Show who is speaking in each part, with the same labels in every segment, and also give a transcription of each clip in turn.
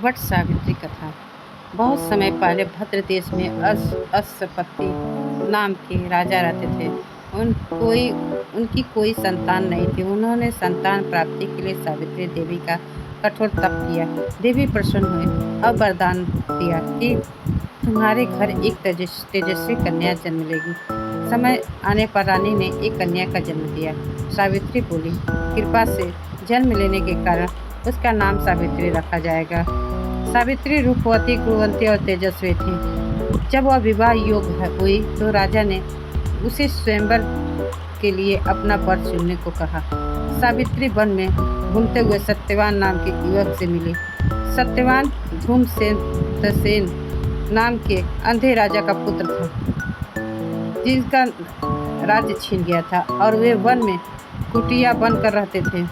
Speaker 1: वट सावित्री कथा। बहुत समय पहले भद्र देश में अश्वपति नाम के राजा रहते थे। उनकी कोई संतान नहीं थी। उन्होंने संतान प्राप्ति के लिए सावित्री देवी का कठोर तप किया। देवी प्रसन्न हुई और वरदान दिया कि तुम्हारे घर एक तेजस्वी कन्या जन्म लेगी। समय आने पर रानी ने एक कन्या का जन्म दिया। सावित्री बोली, कृपा से जन्म लेने के कारण उसका नाम सावित्री रखा जाएगा। सावित्री रूपवती, गुणवंती और तेजस्वी थी। जब वह विवाह योग्य हुई तो राजा ने उसे स्वयंवर के लिए अपना वर चुनने को कहा। सावित्री वन में घूमते हुए सत्यवान नाम के युवक से मिली। सत्यवान धूमसेन नाम के अंधे राजा का पुत्र था, जिसका राज्य छीन गया था और वे वन में कुटिया बनकर रहते थे।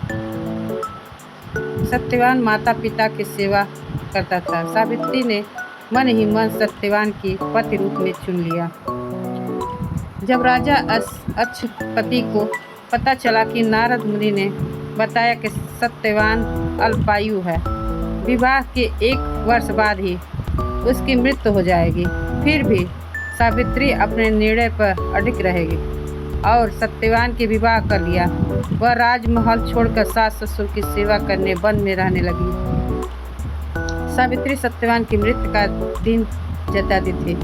Speaker 1: सत्यवान माता पिता की सेवा करता था। सावित्री ने मन ही मन सत्यवान की पति रूप में चुन लिया। जब राजा अक्षपति को पता चला कि नारद मुनि ने बताया कि सत्यवान अल्पायु है, विवाह के 1 वर्ष बाद ही उसकी मृत्यु हो जाएगी, फिर भी सावित्री अपने निर्णय पर अडिग रहेगी और सत्यवान के विवाह कर लिया। वह राजमहल छोड़कर सास ससुर की सेवा करने वन में रहने लगी। सावित्री सत्यवान की मृत्यु का दिन जताती थी।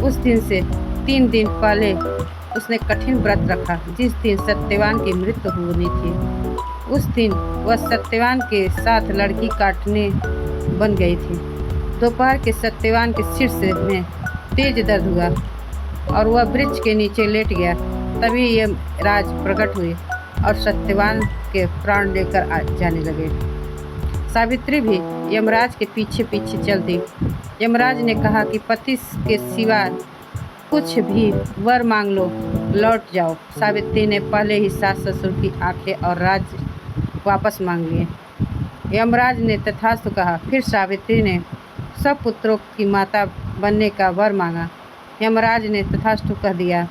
Speaker 1: उस दिन से 3 दिन पहले उसने कठिन व्रत रखा। जिस दिन सत्यवान की मृत्यु होनी थी, उस दिन वह सत्यवान के साथ लड़की काटने बन गई थी। दोपहर के सत्यवान के सिर में तेज दर्द हुआ और वह वृक्ष के नीचे लेट गया। तभी यमराज प्रकट हुए और सत्यवान के प्राण लेकर जाने लगे। सावित्री भी यमराज के पीछे पीछे चल दी। यमराज ने कहा कि पति के सिवा कुछ भी वर मांग लो, लौट जाओ। सावित्री ने पहले ही सास ससुर की आंखें और राज्य वापस मांग लिए। यमराज ने तथास्तु कहा। फिर सावित्री ने सब पुत्रों की माता बनने का वर मांगा। यमराज ने तथास्तु कह दिया।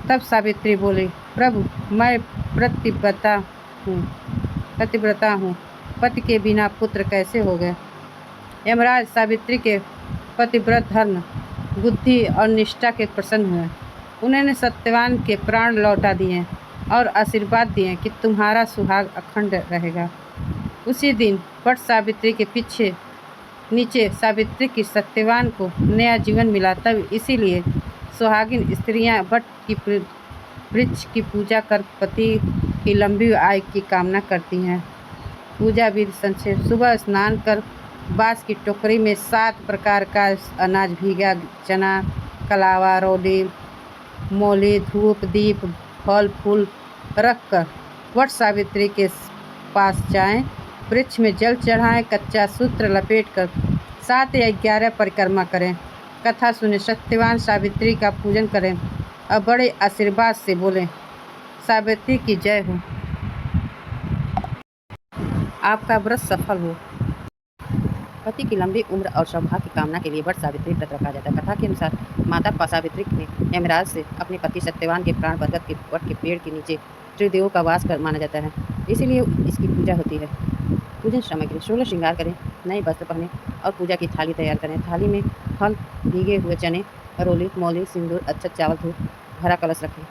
Speaker 1: तब सावित्री बोली, प्रभु, मैं पतिव्रता हूँ, पति के बिना पुत्र कैसे हो गए। यमराज सावित्री के पतिव्रत धर्म, बुद्धि और निष्ठा के प्रसन्न हुए। उन्होंने सत्यवान के प्राण लौटा दिए और आशीर्वाद दिए कि तुम्हारा सुहाग अखंड रहेगा। उसी दिन वट सावित्री के नीचे सावित्री की सत्यवान को नया जीवन मिला। तब इसीलिए सुहागिन स्त्रियां वट की वृक्ष की पूजा कर पति की लंबी आयु की कामना करती हैं। पूजा विधि संक्षेप। सुबह स्नान कर बांस की टोकरी में 7 प्रकार का अनाज, भीगा चना, कलावा, रोली, मोली, धूप, दीप, फल फूल रख कर वट सावित्री के पास जाएं। वृक्ष में जल चढ़ाएं, कच्चा सूत्र लपेट कर 7 या 11 परिक्रमा करें। कथा सुने, सत्यवान सावित्री का पूजन करें और बड़े आशीर्वाद से बोलें, सावित्री की जय हो, आपका व्रत सफल हो। पति की लंबी उम्र और सौभाग्य की कामना के लिए वट सावित्री व्रत रखा जाता है। कथा के अनुसार माता सावित्री ने यमराज से अपने पति सत्यवान के प्राण बरगद के वट के पेड़ के नीचे त्रिदेवों का वास कर माना जाता है, इसीलिए इसकी पूजा होती है। पूजन सामग्री: 16 श्रृंगार करें, नए वस्त्र पहने और पूजा की थाली तैयार करें। थाली में फल, भीगे हुए चने, रोली, मौली, सिंदूर, अक्षत, चावल, धूप भरा कलश रखें।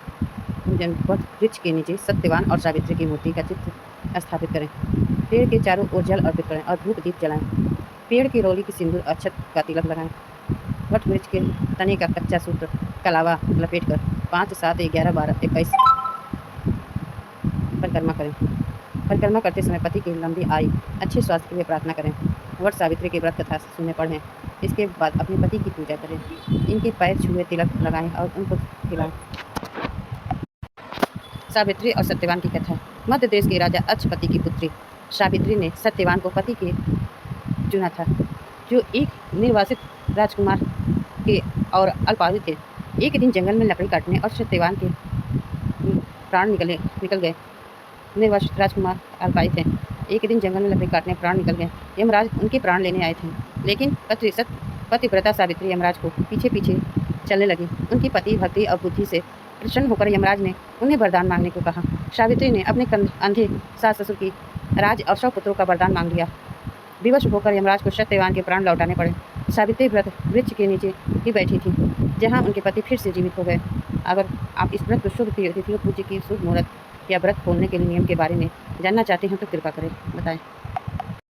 Speaker 1: पूजन वट वृक्ष के नीचे सत्यवान और सावित्री की मूर्ति का चित्र स्थापित करें। पेड़ के चारों ओर जल अर्पित करें और धूप दीप जलाएं। पेड़ की रोली की सिंदूर अक्षत का तिलक लगाएं। वट वृक्ष के तने का कच्चा सूत्र कलावा लपेट कर 5, 7, 11, 12, 21 परिक्रमा करें। परिक्रमा करते समय पति की लंबी आयु, अच्छे स्वास्थ्य के लिए प्रार्थना करें। वट सावित्री की व्रत कथा सुने पढ़ें। इसके बाद अपने पति की पूजा करें। इनके पैर छुए, तिलक लगाएं और उनको खिलाएं। सावित्री और सत्यवान की कथा। मध्य देश के राजा अक्षपति की पुत्री सावित्री ने सत्यवान को पति के चुना था, जो एक निर्वासित राजकुमार के और अल्पायु थे। एक दिन जंगल में लकड़ी काटने और सत्यवान के प्राण निकल गए। निर्वासित राजकुमार अल्पायु थे। एक दिन जंगल में लकड़ी काटने प्राण निकल गए। यमराज उनके प्राण लेने आए थे, लेकिन पतिव्रता सावित्री यमराज को पीछे पीछे चलने लगी। उनकी पति भक्ति और बुद्धि से प्रसन्न होकर यमराज ने उन्हें वरदान मांगने को कहा। सावित्री ने अपने अंधे सास ससुर की राज और 100 पुत्रों का वरदान मांग लिया। विवश होकर यमराज को सत्यवान के प्राण लौटाने पड़े। सावित्री व्रत वृक्ष के नीचे ही बैठी थी, जहाँ उनके पति फिर से जीवित हो गए। अगर आप इस व्रत को शुभ तिथियों पूजा की शुभ मुहूर्त या व्रत खोलने के नियम के बारे में जानना चाहते हैं तो कृपा करें बताएं।